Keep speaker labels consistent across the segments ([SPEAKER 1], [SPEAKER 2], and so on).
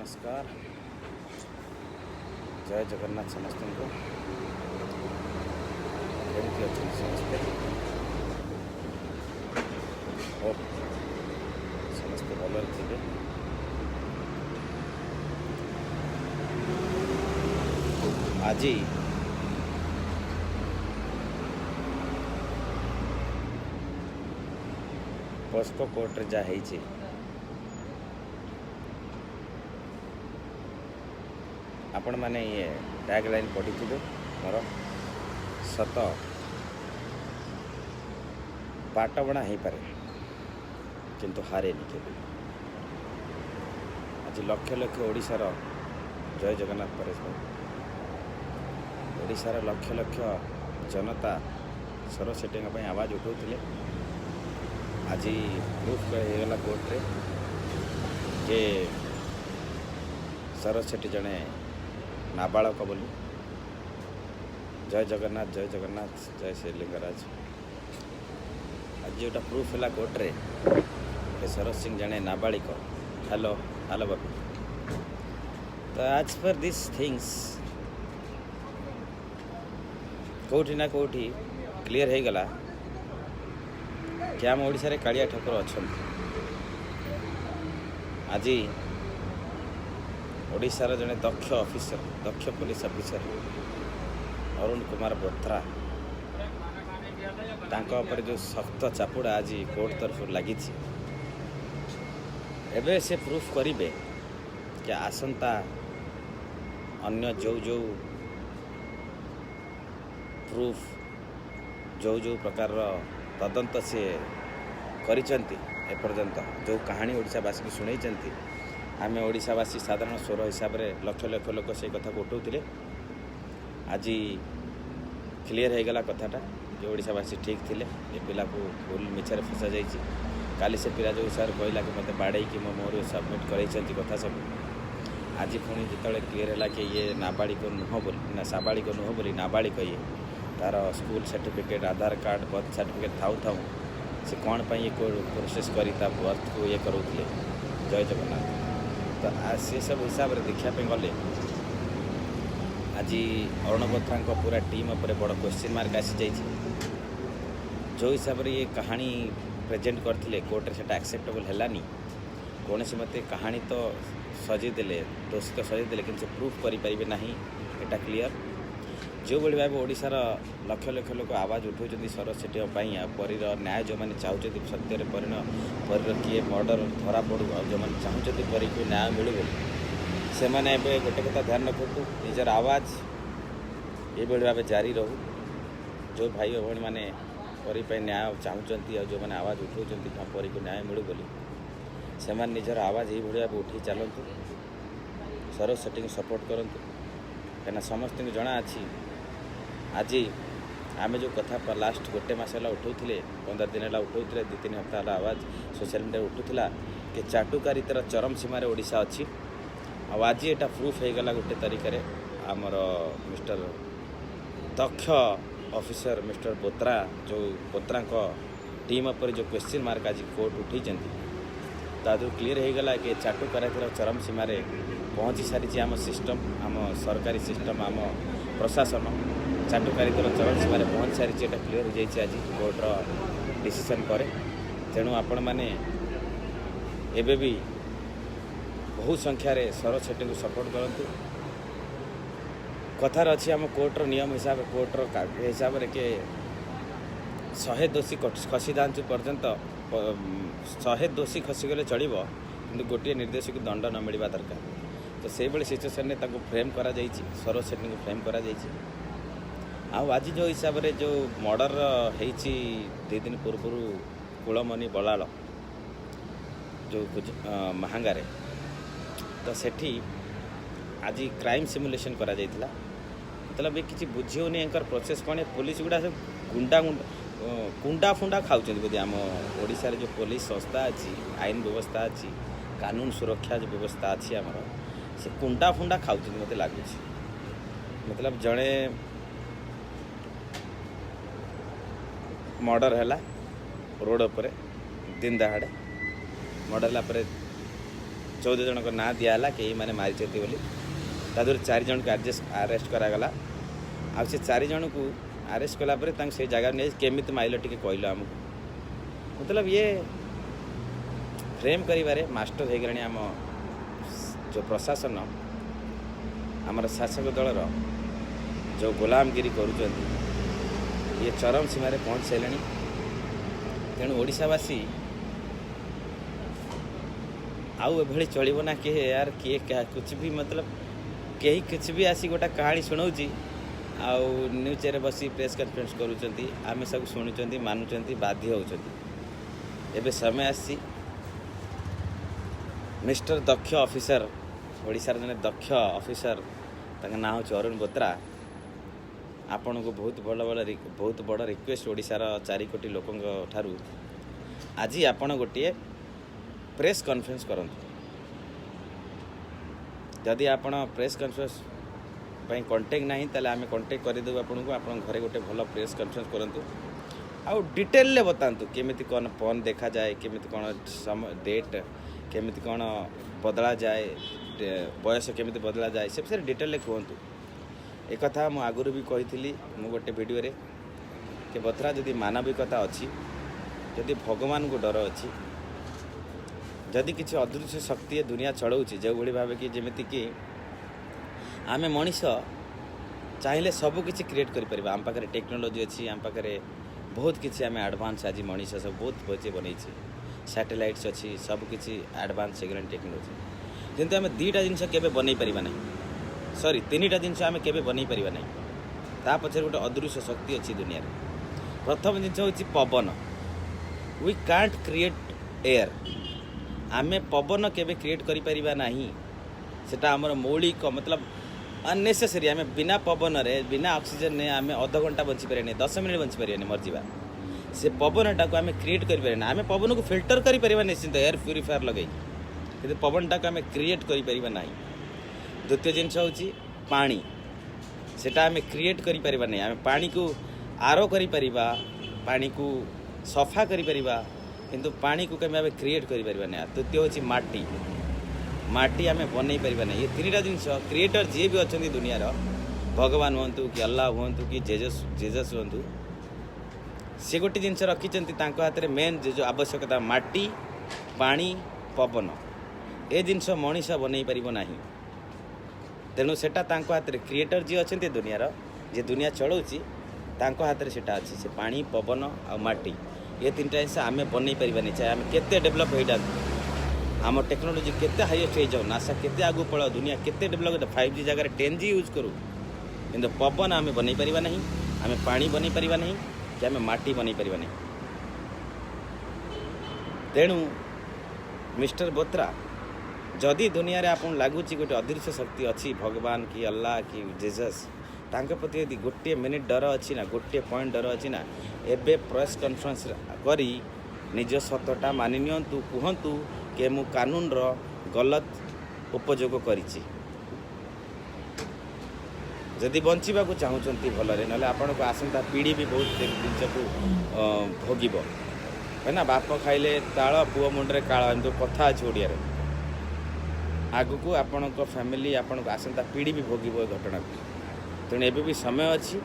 [SPEAKER 1] नमस्कार। जय जगन्नाथ समस्त को केमती अच्छे समस्ते होप समस्ते भल थे। आज पोस्को कोर्ट जहाँ आपण मैंने ये टैग लाइन पढ़ी थे मोर सत बाटबणा हो पारे किंतु हारे नहीं केवे। आज लक्ष लक्ष ओडिशार जय जगन्नाथ परेश भाई ओडिशार लक्ष लक्ष जनता सरोज सेठी आवाज उठाउथिले। आज प्रूफ होगला कोर्ट रे जे सरोज सेठी जड़े नाबालक बोली। जय जगन्नाथ जय श्री लिंगराज। आज जोटा प्रूफ है कोर्ट रे सरोज सिंह जड़े नाबालिक। हेलो हेलो बाबू। तो आज पर दिस थिंग्स कौटी ना कौटी क्लियर हो गला कि आम ओडिशा रे कालिया ठाकुर अच्छा। आज ओडिशार जड़े दक्ष ऑफिसर दक्ष पुलिस ऑफिसर अरुण कुमार बोत्रा तांकर जो सख्त चापुड़ा आज कोर्ट तरफ लगी एबे से प्रूफ करिवे कि आसंता अन्य जो जो प्रूफ जो जो प्रकार तदंत से करिसेंती एपर्यंत जो कहानी ओडिशावासी को शुणैचंती आम ओडिशावासी साधारण स्वर हिसाब से लक्ष लक्ष लोक से कथा को उठाउथिले। आज क्लियर हो गला कथाटा जो ओडिशावासी ठीक थिले ये पिला को भूल मिछारे फसा जाइए। काली से पिला जो हिसाब से कहला कि मत बाड़े कि मो मोर सबमिट कराइछंती कथा सब आज पुणी जिते क्लियर है कि ये नाबालिक नुह बोली ना साबालिक नुह बोली नाबालिक ये तार स्कूल सर्टिफिकेट आधार कार्ड बर्थ सर्टिफिकेट थाऊ थाऊ से कौन पर ये प्रोसेस करी बर्थ को ये करूले। जय जगन्नाथ। तो से सब हिसाब से देखापी गले आज अरुण बोत्रा पूरा टीम उपर बड़ क्वेश्चन मार्क आसी जाइए। जो हिसाब से ये कहानी प्रेजेंट करते कोर्ट से एक्सेप्टेबल हैलानी कौन से मत कहानी तो सजेदेले दोषी तो सजेदेले कि प्रूफ करें ना यहाँ क्लीयर। जो भाई भाव ओडिशार लक्ष लक्ष लोक आवाज उठाऊँ सरोज सेठी परीर न्याय जो मैंने चाहते सत्य परीर किए मर्डर धरा पड़ू और जो मैंने चाहते परी को न्याय मिलू से मैंने गोटे कथा ध्यान रखु निजर आवाज ये भाव जारी रहू। जो भाई भौणी मैंने परी न्याय चाहते और जो मैंने आवाज उठाऊँ परी को न्याय मिलू बोली से निजर आवाज ये भाव उठी चलतु सरोज सेठी को सपोर्ट करूँ कहीं समस्त को जना अच्छी। आज आम जो कथा लास्ट गोटे मस है उठाऊे 15 दिन है उठाऊे 2-3 हफ्ता है आवाज सोशल मीडिया उठूला कि चाटुकारितार चरम सीमार ओडिशा अच्छी। आज यहाँ प्रूफ हो गला गोटे तरीके आमर मिस्टर दक्ष ऑफिसर मिस्टर बोत्रा जो बोत्रा टीम पर जो क्वेश्चन मार्क आज कोर्ट उठे तादू क्लीयर हो गला कि चाटुकारितार चरम सीमार पहुँची सारी आम सिस्टम आम सरकारी सिस्टम आम प्रशासन चाटुकारितार चरम सीमार पहुँच सारी एटा क्लीयर हो जाए आज कोर्टर डिसीजन पर। तेणु आपण मैंने एबे भी बहु संख्यार सरोज सेठी को सपोर्ट करूँ। कथार अच्छी आम कोर्टर नियम हिसाब कोर्टर हिसाब से कि 100 दोषी खसी दांचु पर्यंत 100 दोषी खसीगले चलो कि गोटे निर्देश को दंड न मिलवा दरकार। तो से बड़े सिचुएसन में फ्रेम करा सरोज सेठी को फ्रेम करा आज जो हिसाब से जो मर्डर होती 2 दिन पूर्व कुलमनी बलाल जो महांगारे तो सेठी आज क्राइम सिमुलेशन करा जाइथिला। मतलब ये किसी बुझीनी एंकर प्रोसेस कौन पुलिस गुड़ा सब गुंडा कुंडा फुंडा खाऊँ बोधे आम ओडिशा जो पुलिस संस्था अच्छी आईन व्यवस्था अच्छी कानून सुरक्षा जो व्यवस्था अच्छी आमर से कुंडा फुंडा खाऊँ मत लगुच। मतलब जड़े मर्डर है रोड पर दिन दहाड़े मर्डर है 14 जन को ना दिया कई मैंने मारी बोली तादर 4 जन को अरेस्ट करागला आ से 4 जन को अरेस्ट कलापर से जगह नहीं केमी माइल टे कहल आमको मतलब ये फ्रेम करिबारे मास्टर हो गलानी आम जो प्रशासन आमर शासक दलर जो गुलामगिरी करुँच ये चरम सीमार पहुँच सारे तेणु ओडिशावासी आउ एभली चलो ना किए यार किए कुछ भी मतलब कहीं कुछ भी आसी गोटा कहानी शुणाऊँ आउ न्यूज रे बसी प्रेस कॉन्फ्रेंस करूँ आम सब शुणुंट मानुंट बाध्य होती एवं समय आसी मिस्टर दक्ष ऑफिसर ओडिशार जने दक्ष ऑफिसर ताका ना हो अरुण बोत्रा आपण को बहुत बड़ रिक्वेस्ट ओडिशार 4 कोटी लोकों ठारू आज आपण गोटे प्रेस कॉन्फ्रेंस करंतु जदि आपण प्रेस कॉन्फ्रेंस पई कांटेक्ट नहीं ताले आमे कांटेक्ट कर देबो आपण को आपण घरे गोटे भलो प्रेस कॉन्फ्रेंस करंतु आउ डिटेल ले बतांतु केमिति कोन फोन देखा जाए केमिति कोन डेट केमिति कोन बदला जाए बयस केमिति बदला जाए सब से डिटेल कहतु एक कथा मु आगुरी भी कही मु गोटे वीडियो रे कि बत्रा जदि मानविकता अच्छी जदि भगवान को डर अच्छी जदि किसी अदृश्य शक्ति दुनिया चलाऊँच जो भाई भाव कि जमीती कि आम मनीष चाहिए सबकि क्रिएट कर आम पाखे टेक्नोलोजी अच्छी आम पाखे बहुत किसी आम एडवांस आज मनीष सब बहुत बचे बनई सैटेलाइट्स अच्छी सबकि एडवांस हो टेक्नोलोजी किंतु आम 2टा जिनस के बनई पारिबा नहीं सॉरी 3टा जिनस आम के बनई पारिबा नहीं ता पछे गोटे अदृश्य शक्ति अच्छी दुनिया प्रथम जिनस होची पवन वी कांट क्रिएट एयर आम पवन केबे क्रिएट करि परिबा नहीं सेटा हमर मौलिक मतलब अननेसेसरी आम बिना पवन रे बिना ऑक्सीजन ने आम अध घंटा बंची पारे 10 मिनट बंची पारे मरजिबा से पवनटा को आम क्रिएट करि पारे आम पवन को फिल्टर करि परिबा निश्चित एयर प्यूरीफायर लगे कि पवनटा को आम क्रिएट करि परिबा नहीं द्वितीय जिनस होची पानी सेटा आम क्रिएट करि परिबा नहीं आम पानी को आरो करि परिबा पानी को सफा करि परिबा किंतु पानी को केमे आम क्रिएट करि परिबा नहीं तृतीय होची माटी माटी आम बनई पारिबा नहीं ये 3टा जिनस क्रिएटर जी भी अच्छा दुनियार भगवान हूँ कि अल्लाह हूँ कि जेजस हूँ सी गोटे जिनस रखिंट हाथ में मेन जो आवश्यकता माटी पानी पवन ए जिनस मनीष बनई पार ना तेणु सेटा हाथ में क्रिएटर जी अच्छा दुनियार जे दुनिया चलाऊँगी हाथ में सेटा अच्छी से पानी पवन आ माटी ये 3टा जिनस आम बनई पारिबानी चाहे आम केते डेभलप हो जातु आम टेक्नोलोजी केते हाईएस्ट हो जाओ नासा केते आगु पड़ा दुनिया केते डेभलप 5G जगह 10G यूज करूँ किंतु पवन आम बनई पारिबा नहीं आम पानी बनई पारिबा नहीं कि आम माटी बनई पारिबा नहीं तेणु मिस्टर बोत्रा जदि दुनिया रे आपन लागुची गोटे अदृश्य शक्ति अच्छी भगवान कि अल्लाह कि जेजस तांके प्रति यदि गोटे मिनिट डर अच्छी ना गोटे पॉइंट डर अच्छी ना एबे प्रेस कॉन्फ्रेंस करी निज सतटा मानि नियंतु कहंतु कि मु कानून रो गलत उपयोग करिछि जदि बंचिबा को चाहूचंती भलरे नले आपण को आसंता पीढ़ी भी बहुत जिनस को भोगिब है ना बाप खाइले ताଳ पुओ मुंडरे काळ एम तो कथा अछि ओडिया रे आगु को आपण को फैमिली आपण को आसंता पीढ़ी भी भोगिब घटना को तेणु एबे भी समय अछि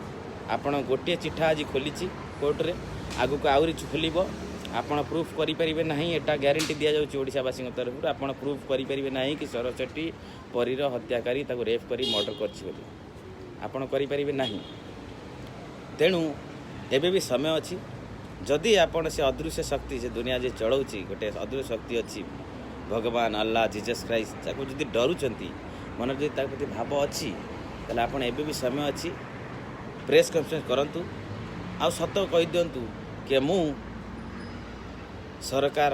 [SPEAKER 1] आपण गोटे चिठा आज खोलिछि कोर्ट रे आगु को आउरी खोलिबो आपण प्रूफ करि परिबे नहीं एटा ग्यारंटी दिया जाउछि ओडिशावासी तरफ आपण प्रूफ करि परिबे नहीं कि सरस्वती परीर हत्याकारी ताको रेप करी मर्डर करछि बोली आपण करि परिबे नहीं तेणु एबे भी समय अछि जदि आपण से अदृश्य शक्ति से दुनिया जे चलाउछि गोटे अदृश्य शक्ति अछि भगवान अल्लाह जीसस क्राइस्ट ताको जदि डरुचंती मन जदि ताको प्रति भाव अछि ताले आपण एबे भी समय अछि प्रेस कॉन्फ्रेंस करंतु आ सत कहि दियंतु कि मु सरकार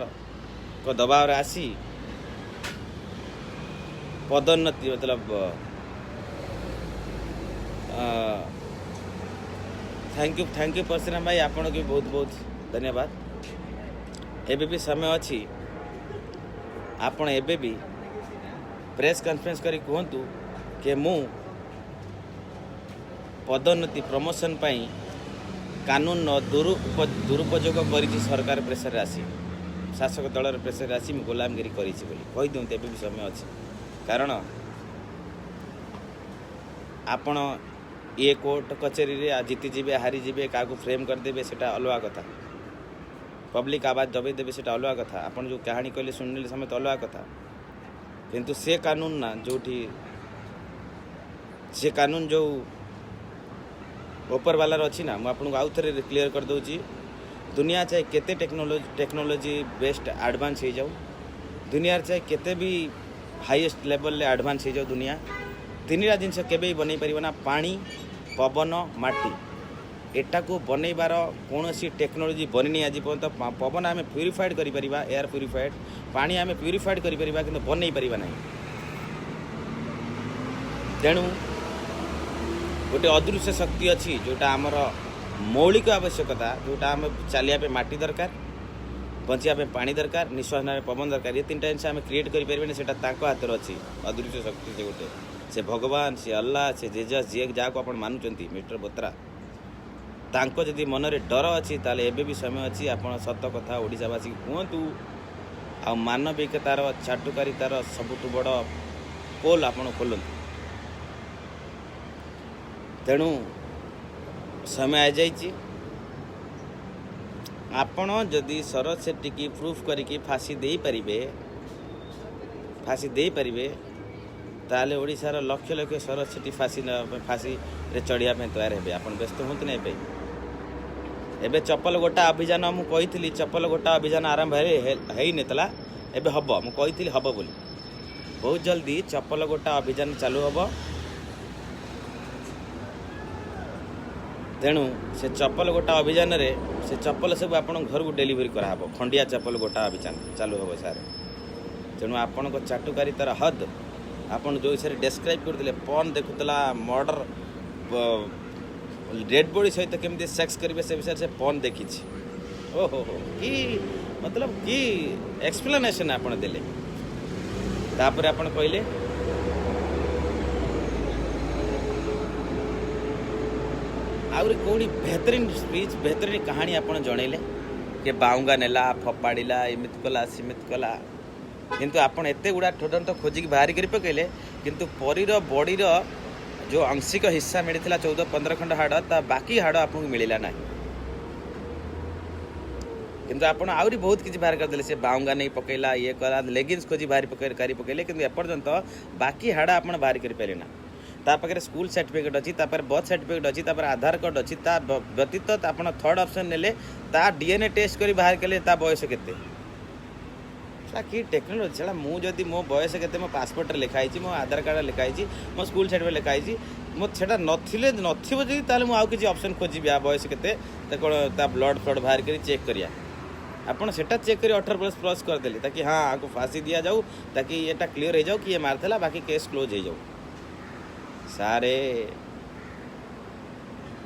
[SPEAKER 1] को दबाव रे आसी पदोन्नति मतलब थैंक यू परसना भाई आपण के बहुत बहुत धन्यवाद एबे भी समय अच्छी आपण एबे भी प्रेस कॉन्फ्रेंस करी कहतु कि मु पदोन्नति प्रमोशन पाई कानून दुरुपयोग करी सरकार प्रेसर आसी शासक दलर प्रेसर आसी मुझे गुलामगिरी कहीदिंतु एवं भी समय अच्छे कारण आपण ये कोर्ट कचेरी रे जीतीजे हारीजे क्या फ्रेम करदे से अलग कथा पब्लिक आवाज दबेदेवे से अलग कथा आपन जो कहानी कहले शुणिले समेत अलग कथा किंतु से कानून ना जो से कानून जो ऊपर वालार अच्छी ना मुझे आउ थे क्लीयर कर दूची दुनिया चाहे केते टेक्नोलोजी बेस्ट एडवांस हो जाऊ दुनिया चाहे केते भी हाईएस्ट लेवल ले एडवांस हो जाऊ दुनिया तीनटा जिनस केबे बन पारना पानी पवन माटी एटा को बनईबार कौन सी टेक्नोलोजी बननी आज पर्यटन पवन आम प्यूरीफाइड कर एयर प्यूरीफाइड पानी आम प्यूरीफाइड कर कि बनई पार ना तेणु गोटे अदृश्य शक्ति अच्छी जोटा आमर मौलिक आवश्यकता जोटा आम चलिया माटी दरकार बचापे पानी दरकार निश्वास ना पवन दरकार ये तीन जिन आम क्रिएट करें से हाथ अच्छी अदृश्य शक्ति से गोटे से भगवान से अल्लाह से जेजस जी जहाँ को आप मानुंट मिस्टर बोत्रा तांको जदि मन में डर अच्छी ताले एबे भी समय अच्छी आप सत कथा ओडिशावासी कहतु आ मानविकतार चाटुकारितार सबुठ बड़ पोल आप खोलतु तेणु समय आ जाइए आपण जदि शरद शेट्टी की प्रूफ करिकी फांसी दे पारिबे ताले ओडिशार लक्ष लक्ष शरद शेट्टी फांसी रे चढ़िया तैयार हे आप व्यस्त हूँ ना एबे चप्पल गोटा अभियान मुझे चप्पल गोटा अभियान आरंभ होता एबे हम मुझे हम बोली बहुत जल्दी चप्पल गोटा अभियान चालू हम तेणु से चप्पल गोटा अभियान रे से चप्पल सब आप घर को डेलीवरी कराब खंडिया चप्पल गोटा अभियान चालू हम सार तेणु आपण को चाटुकारितार हद आपन जो हिसाब से डेस्क्राइब करते पन देखुला मर्डर डेड बॉडी सहित केमती सेक्स करेंगे से विषय से पन देखी ओहो कि मतलब कि एक्सप्लेनेशन आपन देले तापर आपन कहले आउरी कोड़ी बेहतरीन स्पीच बेहतरीन कहानी आपन जनइले कि बाउंगा नेला फपाड़िला एमित कला सीमित कला किंतु आपन एते गुड़ा ठोडन तो खोजिक बाहरी कर पकड़े किंतु परीर बॉडीर जो आंशिक हिस्सा मिलता 14-15 खंड हाड़ ता बाकी हाड़ आपको मिलला ना किंतु आपन आउरी बहुत किसी बाहर करदे से बाउंगा नहीं पकईला ये कला लेगिंग्स खोजी बाहरी पकईले किंतु एपर्यंत बाकी हाड़ आपन बाहरी कर पारे ना ता पाखे स्कूल सर्टिफिकेट अच्छी बर्थ सर्टिफिकेट अच्छी आधार कार्ड अच्छी ता व्यतीत आप थर्ड ऑप्शन नेले ता डीएनए टेस्ट कर बाहर कले ता बयस केते कि टेक्नोलोजी छा मुझे मो बयस के मो पासपोर्ट लिखाई मो आधार कार्ड लिखाई मो स्कूल सर्टिफिकेट लिखाई मोटा नथिले नथिबो जदि ताले मु आउ किछि ऑप्शन खोजिबि आ बयस केते ता ब्लड फ्लड बाहर करी चेक करिया आपन सेटा चेक करी 18+ कर देली ताकि हाँ आपको फांसी दिया जाऊ ताकि एटा क्लियर हो जाऊ कि ये मारथला बाकी केस क्लोज हो जाऊ सारे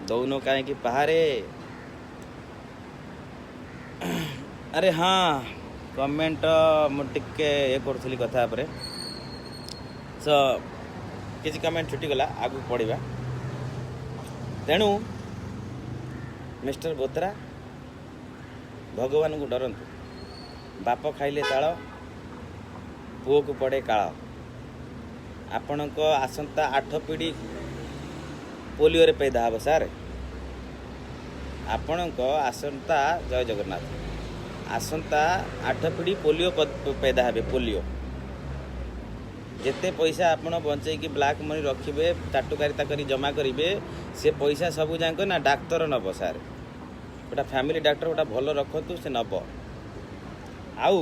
[SPEAKER 1] दोनों काहे कि पहारे अरे हाँ कमेंट मुझे ये करी कथा सो किसी कमेंट छुटीगला आगू पढ़ा तेणु मिस्टर बोत्रा भगवान को डरंतु बाप खाइले ताल पुओ को पड़े काल आपण को आसंता 8 पीढ़ी पोलियो रे पैदा हम सार आपण को आसंता जय जगन्नाथ आसंता 8 पीढ़ी पोलियो पैदा हे पोलियो जिते पैसा आपण बंचे कि ब्लैक मनी रखिए चाटुकारिता करी जमा करेंगे से पैसा सबू जाक ना डाक्तर नब सार गोटा फैमिली डाक्टर गोटा भल रखतु से नब आउ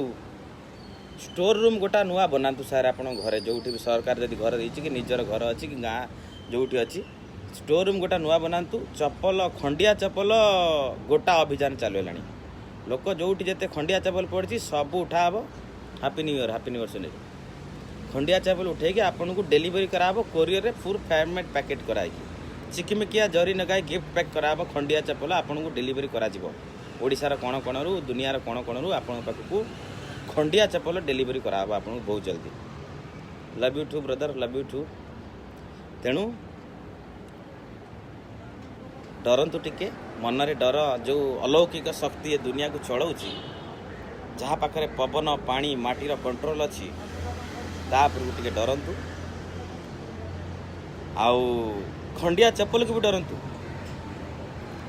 [SPEAKER 1] स्टोर रूम गोटा नुआ बनातु सार आप घरे जो भी सरकार जदि घर देछि कि निजर घर अच्छी कि गाँ जो अच्छी स्टोर रूम गोटा नुआ बनातु चप्पल खंडिया चप्पल गोटा अभियान चालू है लोक जो जिते खंडिया चप्पल पड़ी सब उठा हम हैप्पी न्यू ईयर सुने खंडिया चप्पल उठे आपन को डेलीवरी कराब कोरियर फुल फैमेंट पैकेट कराई चिकिमिकिया जरी नगाई गिफ्ट पैक कराब खंडिया चप्पल आपन को डेलीवरी करा ओडिशार कण कणरू दुनियार कण कणरू आपन पाखକୁ खंडिया चप्पल डेलीवरी कराब आपन को बहुत जल्दी love you too brother love you too तेणु डरंतु टिके मन रे डर जो अलौकिक शक्ति दुनिया को चलाऊँगी जहाँ पाखे पवन पानी माटीर कंट्रोल अच्छी तापर टे डरतु आउ खंडिया चप्पल को भी डरतु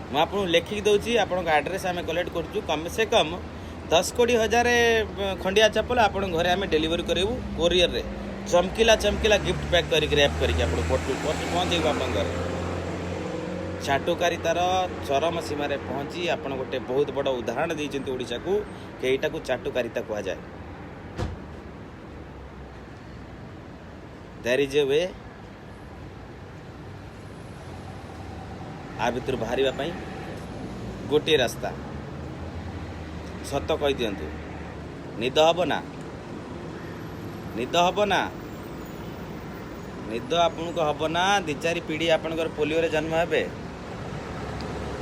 [SPEAKER 1] मुझे आपको लिखिक दूसरी आपण एड्रेस आम कलेक्ट करुँ कम से कम 10-20,000 खंडिया चप्पल आप घरे आम डेलीवरी करूँ कोरियर रे चमकीला चमकीला गिफ्ट पैक करके रैप करके पहुँचेबू आप घर चाटुकारितार चरम सीमार पहुँची आप गोटे बहुत बड़ उदाहरण देते ओडिशा को कि एटा को चाटुकारिता कह जाए देयर इज ए वे आ भितर बाहर गोटे रास्ता सत कही दिंतु निद हम ना निद हम ना निद आपन को हम ना 2-4 पीढ़ी आपनकर पोलियो रे जन्म हेबे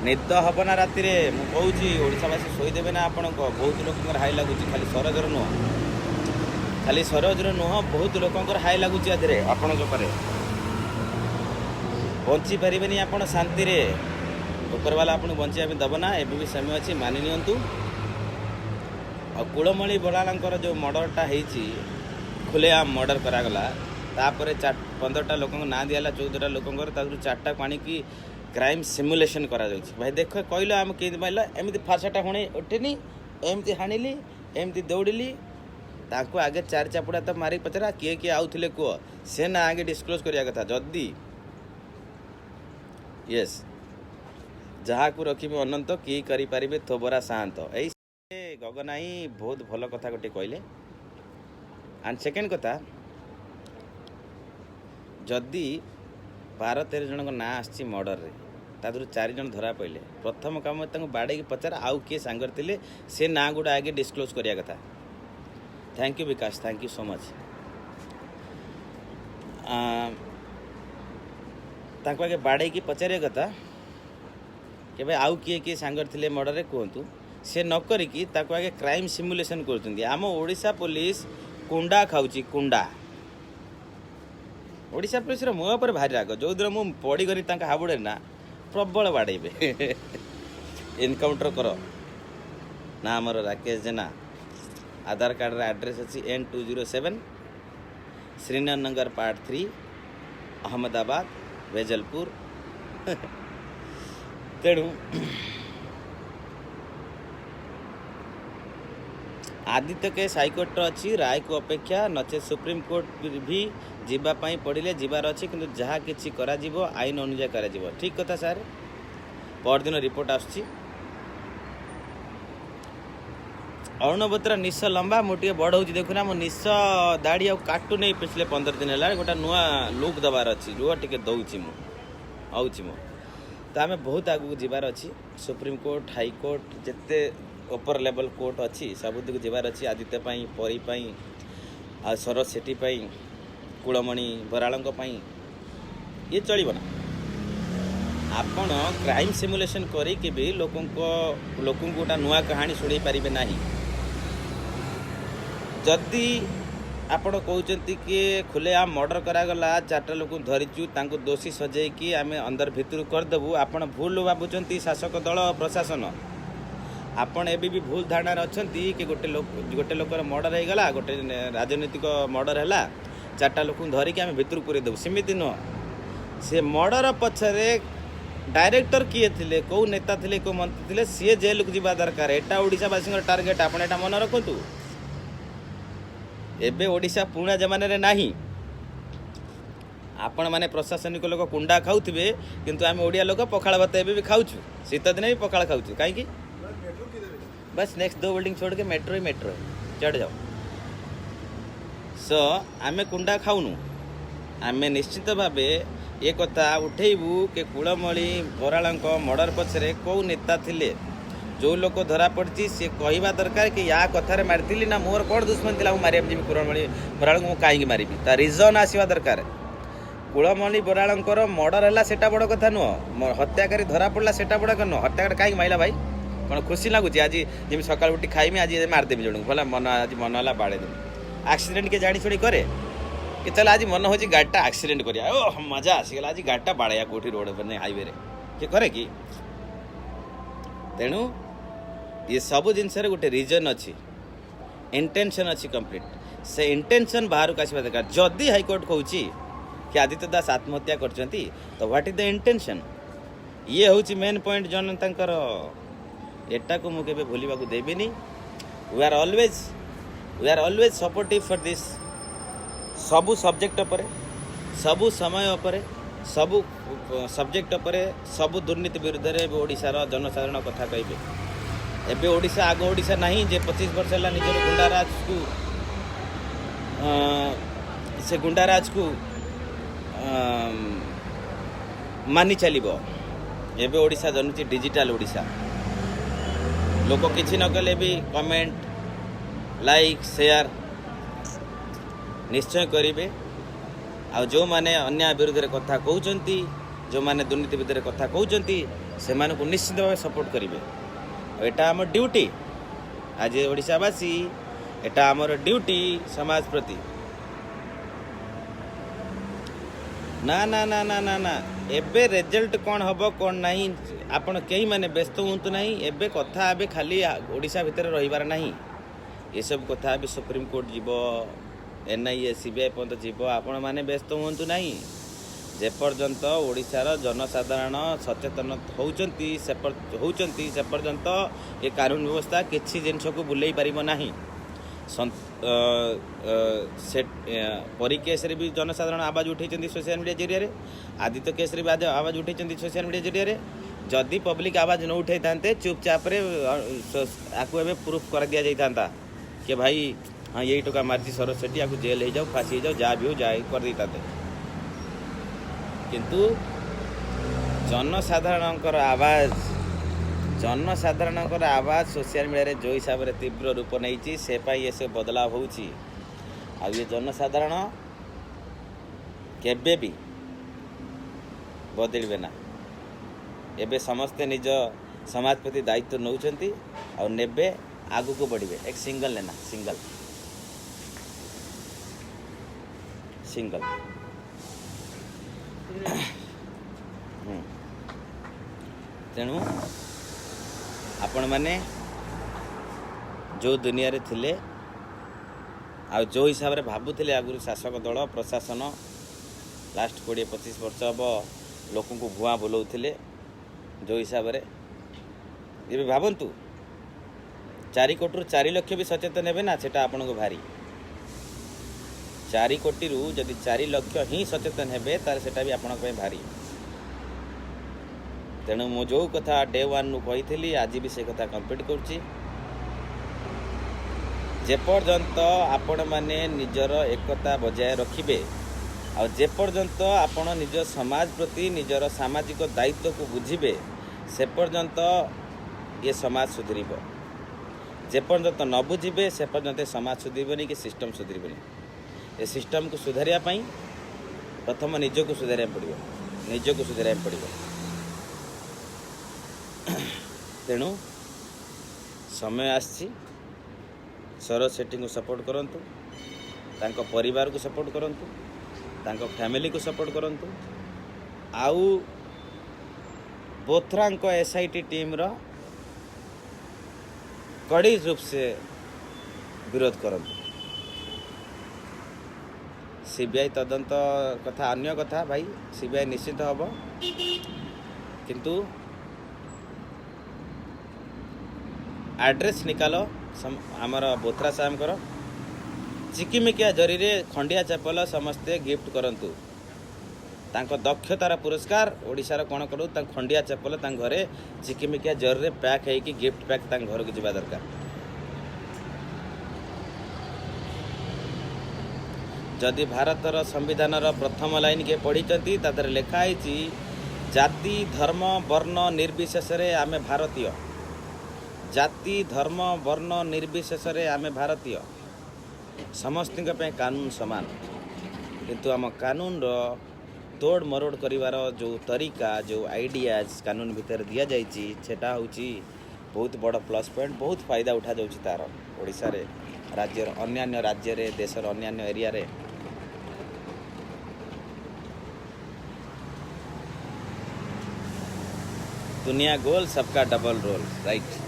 [SPEAKER 1] निद हम ना राति रे मु कहूची ओडिशावासी शोईदेवे ना आपण को बहुत लोकंकर हाई लगुची खाली सरजर नुह खाली सरजर नुह बहुत लोकंकर हाई लगुची आधे आपण पर बंची पारे आप शांति रे ऊपर वाला आपको बंचा दब ना एबे भी समय अच्छी मानि नियंतु आ कूलमणि बरालंकर जो मर्डरटा होती खुलेआम मर्डर करागला तापर 15टा लोक ना दिला 14टा लोकंकर 4टा पानी की क्राइम सिमुलेशन करा जाउछि भाई देख कहल आम के मारला एमती फार्साटा हुणे उठेनी एमती हाणिली एमती दौड़िली ताको आगे 4 चापुड़ा तो मारी पचरा किए किए आउथिले कह से ना आगे डिस्क्लोज करिया कथा जदी यस जहाँ को रखी अनंत कि करें थोबरा शांत यही गगना ही बहुत भल कथा गोटे कहले एंड सेकेंड कथा जदि 12-13 जन ना आसी मर्डर रे तादर 4 जन धरा पड़े प्रथम काम बाड़े की पचार आउ किए सांगर थे से ना गुड़ा आगे डिस्क्लोज करिया कथा thank you Vikas thank you so much तांको आगे बाड़े की पचारे कथा कि भाई आउ किए किए सांगर थे मर्डर रे कहतु से न करिकी ताको आगे क्राइम सिमुलेशन करछुंदी आम ओडिशा पुलिस कुंडा खाऊची कुंडा ओडिशा पुलिस मुह पर भारी राग जो दिन मुझे पड़ी गरी हाबुड़े ना प्रबल बाड़े एनकाउंटर कर ना आमर राकेश जेना आधार कार्ड एड्रेस अच्छी N207 श्रीनगर नगर पार्ट 3 अहमदाबाद वेजलपुर तेणु आदित्य केस हाईकोर्ट अच्छी राय को अपेक्षा नचे सुप्रीम कोर्ट भी जीवाई पड़े जीवार अच्छी कि जहाँ कि आईन अनुजाई कर ठीक कथा सार परदिन रिपोर्ट आसुची अरुणवतीर निश लंबा मुझे बड़ हो देखुना मो निश दाढ़ी आ काटू नहीं पिछले 15 दिन है गोटे नुआ लुक दबार अच्छी रुह टे दौची मुझे तो आम बहुत आगू जीवार अच्छी सुप्रीम कोर्ट हाईकोर्ट जिते अपर लेवल कोर्ट अच्छी सबुदिक जीवार अच्छी आदित्य परी आ शरद सेठी कूलमणि बराल ये चलना आपण क्राइम सिमुलेशन करके भी लोक गोटा नुआ कहानी शुणी पारे ना जदि आपण कहते कि खुलेआम मर्डर करागला 4टा लोक धरीचु तांको दोषी सजेकी आम अंदर भितर करदेबू आपण भूल भावुंट शासक दल प्रशासन आपण एबी भी भूल धारणा अच्छा कि गोटे लोकर मर्डर हो गला गोटे राजनीतिक मर्डर है 4टा लोक धरिकी आम भितर पूरे देबू सेमती नुह से मर्डर पछरे डायरेक्टर किए थे कौ नेता थे कौ मंत्री थे सी जेल को जावा दरकार एटा ओडिशावासी टार्गेट आप मन रखु एबे ओडिशा पुराना जमाने रे नाही आपण माने प्रशासनिक लोक कुंडा खाऊे किंतु आम ओडिया लोक पखाड़ भात एबे भी खाऊँ शीत दिन भी पखाड़ खाऊँ कहीं बस नेक्स्ट 2 बिल्डिंग छोड़ के मेट्रो ही मेट्रो चढ़ जाओ सो आम कुंडा खाऊनु आम निश्चित भाव ये कथा उठेबू कि कूलमणि बराल मर्डर पछरे कौ नेता थिले जो लोक धरा पड़ी सी कहवा दरकार कि या कथार मारी ना मोर कौन दुश्मन थी मारे जी कूलमणि बराल को कहीं मारि ता रिजन आसवा दरकार कूलमणि बराल मर्डर है सेटा बड़ कथा नुह हत्याकारी धरा पड़ा सेटा बड़ कथा नुह हत्याकारी कहीं माइला भाई कौन खुशी लगुच आज जमी सका उठी खाइमी आज मारदेवी जन भला मन आज मन है बाड़े देवी एक्सीडेंट के जाणी शुणी करे कि चल आज मन हो गाड़ीटा एक्सीडेंट करिया ओ मजा आसीगला आज गाड़ीटा बाड़ाया कौटी रोड पर हाईवे रे किए करे कि तेणु ये सब जिनस गोटे रिजन अच्छी इंटेंशन अच्छी कंप्लीट से इंटेंशन बाहर को आसवा दरकार जदि हाईकोर्ट कहूँ कि आदित्य दास आत्महत्या करचंती तो व्हाट इज द इंटेंशन ये हूँ मेन पॉइंट जनता एटा को मुझे भूलवा को देविनी we are always supportive for this सबू सब्जेक्ट पर सबू समय पर सबू सब्जेक्ट पर सबू दुर्नीति विरुद्ध में ओडिशार जनसाधारण कथा कहे एबे ओडिशा आग ओडिशा नहीं जे 25 वर्ष है निजर गुंडाराज को से गुंडाराज को मानि चलो एबे ओडिशा जनुची डिजिटल ओडिशा लोक किसी न कले भी कमेंट लाइक शेयर निश्चय करेंगे आ जो माने अन्याय विरुद्ध रे कथा कहउचंती जो माने दुर्नीति विरुद्ध रे कथा कहउचंती से माने को निश्चित भाव सपोर्ट करेंगे एटा हमर ड्यूटी आज ओडिशावासी एटा हमर ड्यूटी समाज प्रति ना ना ना ना ना ना एबे रिजल्ट कौन हबो कौन नहीं आपण कई माने व्यस्त हुंतु नहीं एबे कथा एबे खाली ओडिशा भितर रहिबार नहीं ये सब कथा भी सुप्रीम कोर्ट जीव एनआईए सीबीआई पर्यंत जीव आपण माने व्यस्त हुंतु नहीं जेपर्यंत ओडिशार जनसाधारण सचेतन होउचंती से पर्यंत ये कानून व्यवस्था किसी जिनस को बुलाई पारिबो नाही से परी केस रे भी जनसाधारण आवाज उठे सोशल मीडिया जरिया आदित्य केस रे भी आवाज उठे सोशल मीडिया जरिया जदि पब्लिक आवाज न उठे था चुपचाप आपको एवं प्रूफ कर दि जाता कि भाई हाँ यही टोका मार्ची सरोज सेठी आपको जेल हो जाओ फांसी हो जाओ जहाँ भी हो जा कर देता किंतु जनसाधारण आवाज सोशल मीडिया जो हिसाब से तीव्र रूप नहीं से ये सब बदलाव हो ये जनसाधारण केबे भी बदलबे ना एबे समस्ते निज समाज प्रति दायित्व नौचंती और नेबे आगु को बढ़िबे एक सिंगल लेना सिंगल तेणु आपण माने जो दुनिया रे थिले आ जो हिसाब रे भाबुथिले आगुरी शासक दल प्रशासन लास्ट 20-25 वर्ष हम लोक को भुआ बुलाऊले जो हिसाब रे ये भावतु 4 कोटी रु 4 लाख भी सचेतन हेबे ना सेटा आपन को भारी 4 कोटी रु जदि 4 लाख ही सचेतन हेबे तार सेटा भी आपन को भारी तेणु मु जो कथा डे 1 नु कही आज भी से कथा कंप्लीट करुच्ची जेपर्यंत आपण माने निजर एकता बजाय रखिबे आ जेपर्यंत आपण निज समाज प्रति निजर सामाजिक दायित्व को बुझिबे से पर्यंत ये समाज सुधरिब जेपर्यंत न बुझिबे से पर्यंत समाज सुधरिबनी कि सिस्टम सुधरिबनी ये सिस्टम को सुधारिया पई प्रथम निज को सुधारिया पड़िबो तेणु समय आसी सरोज सेठी को सपोर्ट करंतु तांको परिवार को सपोर्ट करंतु तांको फैमिली को सपोर्ट करंतु आउ बोथरांको एसआईटी टीम रो कड़ी रूप से विरोध करंतु सीबीआई तदंत कथा अन्य कथा भाई सीबीआई निश्चित हबो किंतु एड्रेस निकालो आमर बोथरा साहब कर चिकिमिकिया जरी रे खंडिया चपल समस्ते गिफ्ट करंतु तांको दक्षतार पुरस्कार ओडिशार कौन करू खंडिया चपल घरे चिकिमिकिया जरी रे पैक है कि गिफ्ट पैक घर को जावा दरकार जदि भारतर संविधान प्रथम लाइन के पढ़ी तादर लिखाई जाति धर्म वर्ण निर्विशेष आमे भारतीय जाति धर्म वर्ण निर्विशेष आमे भारतीय समस्त कानून सामान किंतु आम कानून रो तोड़ मरोड़ करिवार जो तरीका जो आइडियाज कानून भितर दिया जाइए सेटा होची बहुत बड़ प्लस पॉइंट बहुत फायदा उठा जाउची तार ओडिशा रे राज्य अन्य राज्य रे देशर अन्य एरिया रे दुनिया गोल सबका डबल रोल राइट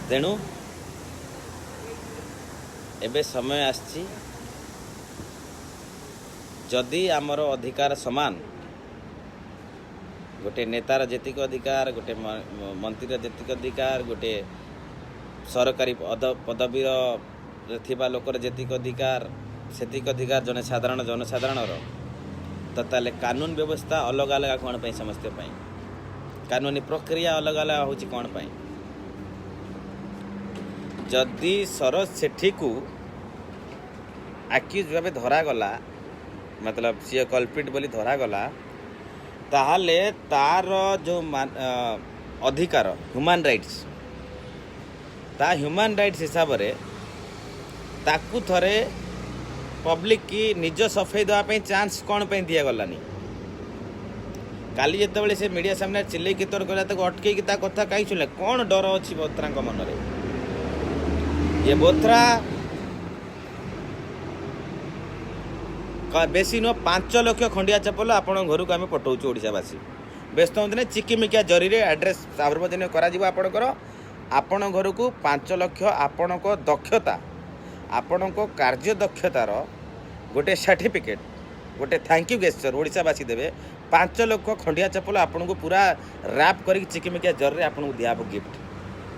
[SPEAKER 1] तेणु एबे समय आछि जदि आमर अधिकार समान गोटे नेतार जेतिक अधिकार गोटे मंत्री जेतिक अधिकार गोटे सरकारी पदवी थिबा लोकर जेतिक अधिकार सेतिक अधिकार जने साधारण जनसाधारणर तो ताले कानून व्यवस्था अलग अलग कौन पाई समस्त पाई कानूनी प्रक्रिया अलग अलग होची कौन पाई जदि सरोज सेठी को आक्यूज भाव धरा गला मतलब सी कल्प्रिट बोली धरा गला ताहले तार जो अधिकार ह्यूमन राइट्स ता ह्यूमन राइट्स हिसाब रे ताकू थरे पब्लिक की निज सफाई देवाई चांस कौन पे दिया गलानी काली जिते से मीडिया सामने चिल्ले कितर गला तो अटके कथा कहीं शुणिले कौन डर अच्छी बोथरा मन में ये बोथरा बेसी नुह 5 लाख खंडिया चपल आपण घर को आम पठाऊँ ओडावासी व्यस्त हमें चिकिमिकिया जरी एड्रेस सार्वजनिक कर आपण घर को 5 लाख आपण दक्षता आपण कार्य दक्षतार गोटे सर्टिफिकेट गोटे थैंक यू गेस्चर ओडावासी देवे 5 लाख खंडिया चपल आपन को पूरा रैप कर चिकिमिकिया जरी आपको दिहब गिफ्ट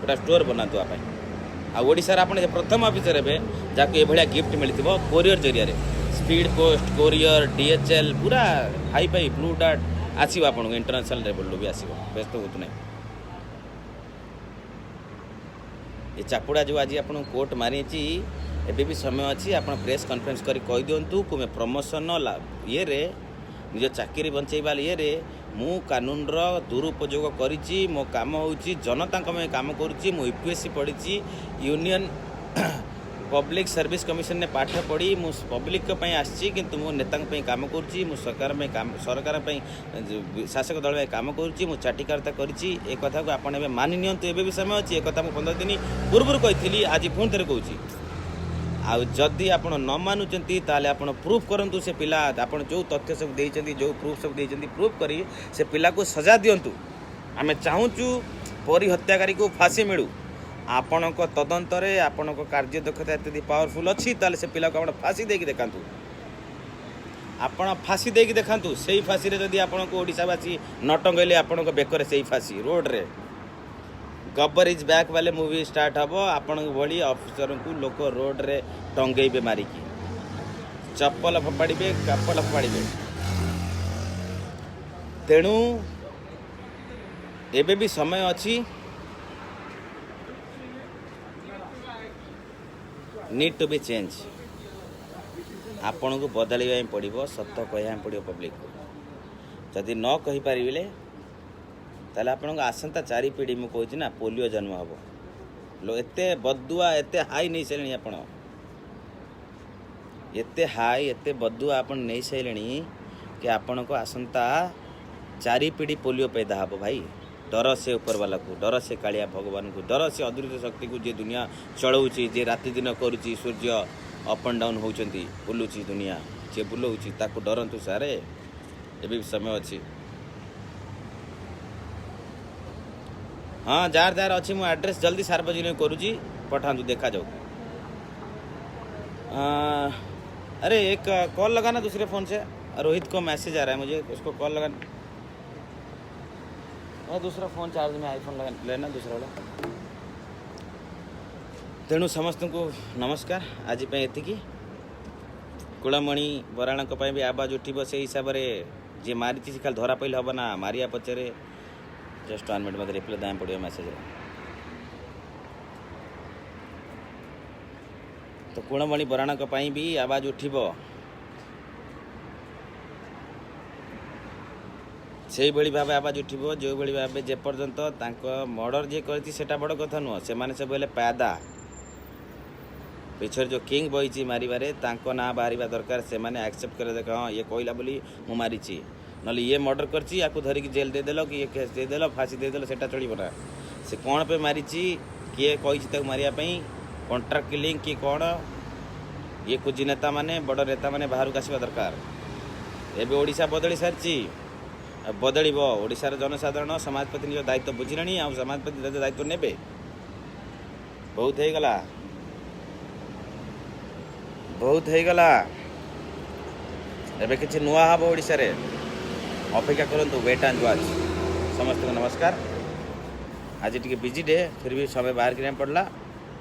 [SPEAKER 1] गोटा स्टोर बनातु आशार आप प्रथम अफिसर हे जहाँ ये गिफ्ट मिलती कोरियर जरिया स्पीड पोस्ट कोरियर DHL पूरा हाई फाई ब्लू डार्ट आसो आप इंटरनेशनल लेवल भी आसो व्यस्त हो ना ये चापुड़ा जो आज आप कोर्ट मारी एबे भी समय अच्छी आप प्रेस कॉन्फ्रेंस करी कही दिंतु कि मैं प्रमोशन ये रे निज चाकरी बंचेबा ये मु कानून दुरुपयोग करी मो काम होची जनता काम करुच्ची मु UPSC पढ़ी यूनियन पब्लिक सर्विस कमिशन ने पाठ पढ़ी मु पब्लिक आसी किंतु मो नेता काम करुच्ची मु सरकार शासक दल काम करुच्ची मु चाटिकारता करी एक कथा को आपन मानि नियंतु एबे भी समय अच्छी एक कथा मु 15 दिन पूर्व कही आज पुणी थे कहूँ आदि आप न मानुंट ताले आप प्रूफ करूँ से पिला आप जो तथ्य सब देते जो प्रूफ सब देते प्रूफ करी से पिला को सजा दिंतु आम चाहूँ परी हत्याकारी को फांसी मिलू आपण तदंतर आपण कार्य दक्षता इत्यादि पावरफुल अच्छी ताले से पिला को आप फांसी देकी देखातु आपण फांसी देकी देखातु से फांसी जदि आपण को ओडावासी न टंगेले आपण बेकर से फांसी रोड रे गब्बर इज बैक वाले मूवी स्टार्ट हम आपण भली अफिसर को लोक रोड रे टंगेबे मारिकी चप्पल फपाड़े कपल फपाड़े तेणु एबे भी समय अच्छी नीड टू बी चेंज आपण को बदल पड़ो सत कह पड़ो पब्लिक को जदि न कही पारे ताले आपण आसंता 4 पीढ़ी मु कहूँ ना पोलियो जन्म हम लो एते बदुआ एते हाई नहीं सारे आपण एते हाई एते बदुआ आपण नहीं सारे कि आपण को आसंता 4 पीढ़ी पोलियो पैदा हम भाई डर से ऊपर वाला को डर से कालिया भगवान को डर से अदृश्य शक्ति को जे दुनिया चलाऊँची जे राति दिन करुच्ची सूर्य अप एंड डाउन होती बुलूची दुनिया जे बुलाऊँची ताको डरंतु सारे एबे समय अच्छी हाँ जार जार अच्छी मो एड्रेस जल्दी सार्वजनिक करुँची पठातु देखा जाऊ अरे एक कॉल लगाना दूसरे फ़ोन से रोहित को मैसेज आ रहा है मुझे उसको कॉल लगाना दूसरा फ़ोन चार्ज में आईफोन लगा लेना दूसरा वाला तेणु समस्त को नमस्कार आज ये कुलमणि बराण भी आवाज उठब से हिसाब से जी मारी खाली धरा पड़े हम ना मारिया पचरे जस्ट 1 मिनट मत रिप्लाई दाम पड़ो मैसेज तो कुलमणि बराण भी आवाज उठब से भाई भाव आवाज उठब जो भाई भाव जेपर्यंत मर्डर जे कर बड़ कथा नुह से मैंने सब पैदा पिछर जो किंग बही मारे ना बाहर दरकार से मैंने एक्सेप्ट कर देख हाँ ये कहला बोली मु मारी ना ये मर्डर करची धरिकी जेल देदेल कि ये केस देदेल फांसी देदेल से चलो ना से कौन पे मारी किए कही मारियापी कॉन्ट्राक्ट किलिंग कि कौन ये कुछ नेता माने बड़ नेता माने बाहर को आसवा दरकार एबे ओडिशा बदली सारी बदल ओडार जनसाधारण समाजपति निज दायित्व बुझिले आ समाजपति दायित्व ने बहुत हो गला बहुत हो गला एबे किछि नुआ हब ओडिसा रे अपेक्षा करंतु वेट एंड वॉच समस्त को नमस्कार आज टिके बिजी डे फिर भी समय बाहर के पड़ला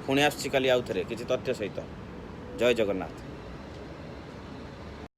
[SPEAKER 1] पुणी आसुची काली आउ थे किछि तथ्य सहित जय जगन्नाथ।